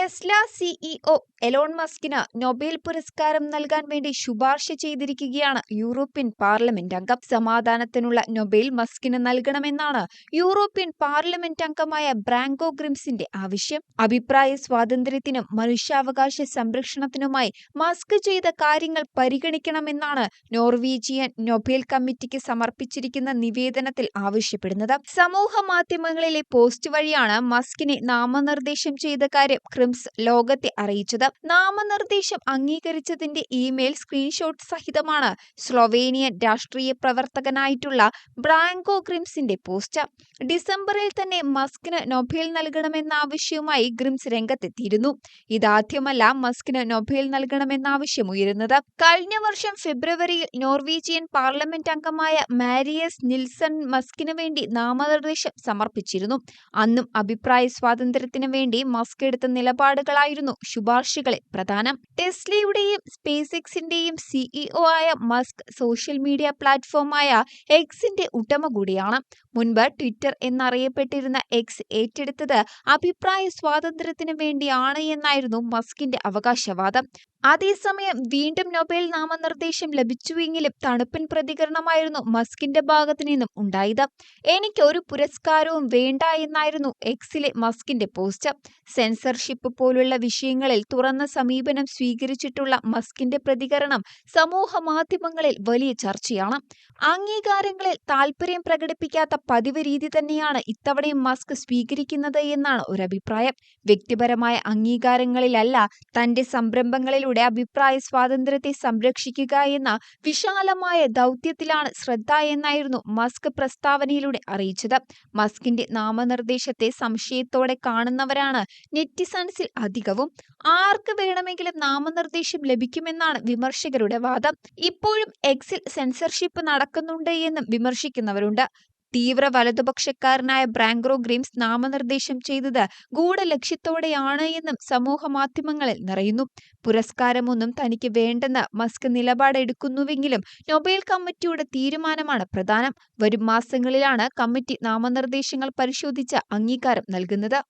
Tesla CEO Elon മസ്കിന് Nobel പുരസ്കാരം നൽകാൻ വേണ്ടി ശുപാർശ ചെയ്തിരിക്കുകയാണ് യൂറോപ്യൻ പാർലമെന്റ് അംഗം. സമാധാനത്തിനുള്ള നൊബേൽ മസ്കിന് നൽകണമെന്നാണ് യൂറോപ്യൻ പാർലമെന്റ് അംഗമായ ബ്രാങ്കോ ഗ്രിംസിന്റെ ആവശ്യം. അഭിപ്രായ സ്വാതന്ത്ര്യത്തിനും മനുഷ്യാവകാശ സംരക്ഷണത്തിനുമായി മസ്ക് ചെയ്ത കാര്യങ്ങൾ പരിഗണിക്കണമെന്നാണ് നോർവീജിയൻ നൊബേൽ കമ്മിറ്റിക്ക് സമർപ്പിച്ചിരിക്കുന്ന നിവേദനത്തിൽ ആവശ്യപ്പെടുന്നത്. സമൂഹ മാധ്യമങ്ങളിലെ പോസ്റ്റ് വഴിയാണ് മസ്കിനെ നാമനിർദ്ദേശം ചെയ്ത കാര്യം ഗ്രിംസ് ലോകത്തെ അറിയിച്ചത്. നാമനിർദ്ദേശം അംഗീകരിച്ചതിന്റെ ഇമെയിൽ സ്ക്രീൻഷോട്ട് സഹിതമാണ് സ്ലൊവേനിയൻ രാഷ്ട്രീയ പ്രവർത്തകനായിട്ടുള്ള ബ്രാങ്കോ ഗ്രിംസിന്റെ പോസ്റ്റ്. ഡിസംബറിൽ തന്നെ മസ്കിന് നൊബേൽ നൽകണമെന്ന ആവശ്യവുമായി ഗ്രിംസ് രംഗത്തെത്തിയിരുന്നു. ഇതാദ്യമല്ല മസ്കിന് നൊബേൽ നൽകണമെന്ന ആവശ്യം ഉയരുന്നത്. കഴിഞ്ഞ വർഷം ഫെബ്രുവരിയിൽ നോർവീജിയൻ പാർലമെന്റ് അംഗമായ മാരിയസ് നിൽസൺ മസ്കിന് വേണ്ടി നാമനിർദ്ദേശം സമർപ്പിച്ചിരുന്നു. അന്നും അഭിപ്രായ സ്വാതന്ത്ര്യത്തിന് വേണ്ടി മസ്ക് എടുത്ത നിലപാടുകളായിരുന്നു ശുപാർശകളിൽ പ്രധാനം. ടെസ്ലയുടെയും സ്പേസ് എക്സിന്റെയും സിഇഒ ആയ മസ്ക് സോഷ്യൽ മീഡിയ പ്ലാറ്റ്ഫോമായ എക്സിന്റെ ഉടമ കൂടിയാണ്. മുൻപ് ട്വിറ്റർ എന്നറിയപ്പെട്ടിരുന്ന എക്സ് ഏറ്റെടുത്തത് അഭിപ്രായ സ്വാതന്ത്ര്യത്തിന് വേണ്ടിയാണ് എന്നായിരുന്നു മസ്കിന്റെ അവകാശവാദം. അതേസമയം വീണ്ടും നൊബേൽ നാമനിർദ്ദേശം ലഭിച്ചുവെങ്കിലും തണുപ്പൻ പ്രതികരണമായിരുന്നു മസ്കിന്റെ ഭാഗത്തു നിന്നും ഉണ്ടായത്. എനിക്ക് ഒരു പുരസ്കാരവും വേണ്ട എന്നായിരുന്നു എക്സിലെ മസ്കിന്റെ പോസ്റ്റ്. സെൻസർഷിപ്പ് പോലുള്ള വിഷയങ്ങളിൽ തുറന്ന സമീപനം സ്വീകരിച്ചിട്ടുള്ള മസ്കിന്റെ പ്രതികരണം സമൂഹ മാധ്യമങ്ങളിൽ വലിയ ചർച്ചയാണ്. അംഗീകാരങ്ങളിൽ താൽപര്യം പ്രകടിപ്പിക്കാത്ത പതിവ് രീതി തന്നെയാണ് ഇത്തവണയും മസ്ക് സ്വീകരിക്കുന്നത് എന്നാണ് ഒരഭിപ്രായം. വ്യക്തിപരമായ അംഗീകാരങ്ങളിലല്ല തന്റെ സംരംഭങ്ങളിലൂടെ അഭിപ്രായ സ്വാതന്ത്ര്യത്തെ സംരക്ഷിക്കുക എന്ന വിശാലമായ ദൗത്യത്തിലാണ് ശ്രദ്ധ എന്നായിരുന്നു മസ്ക് പ്രസ്താവനയിലൂടെ അറിയിച്ചത്. മസ്കിന്റെ നാമനിർദ്ദേശത്തെ സംശയത്തോടെ കാണുന്നവരാണ് നെറ്റിസൺസിൽ അധികവും. ആർക്ക് വേണമെങ്കിലും നാമനിർദ്ദേശം ലഭിക്കുമെന്നാണ് വിമർശകരുടെ വാദം. ഇപ്പോഴും എക്സിൽ സെൻസർഷിപ്പ് നടക്കുന്നുണ്ട് എന്നും വിമർശിക്കുന്നവരുണ്ട്. തീവ്ര വലതുപക്ഷക്കാരനായ ബ്രാങ്കോ ഗ്രിംസ് നാമനിർദ്ദേശം ചെയ്തത് ഗൂഢലക്ഷ്യത്തോടെയാണ് എന്നും സമൂഹ മാധ്യമങ്ങളിൽ നിറയുന്നു. പുരസ്കാരമൊന്നും തനിക്ക് വേണ്ടെന്ന് മസ്ക് നിലപാടെടുക്കുന്നുവെങ്കിലും നൊബേൽ കമ്മിറ്റിയുടെ തീരുമാനമാണ് പ്രധാനം. വരും മാസങ്ങളിലാണ് കമ്മിറ്റി നാമനിർദ്ദേശങ്ങൾ പരിശോധിച്ച് അംഗീകാരം നൽകുന്നത്.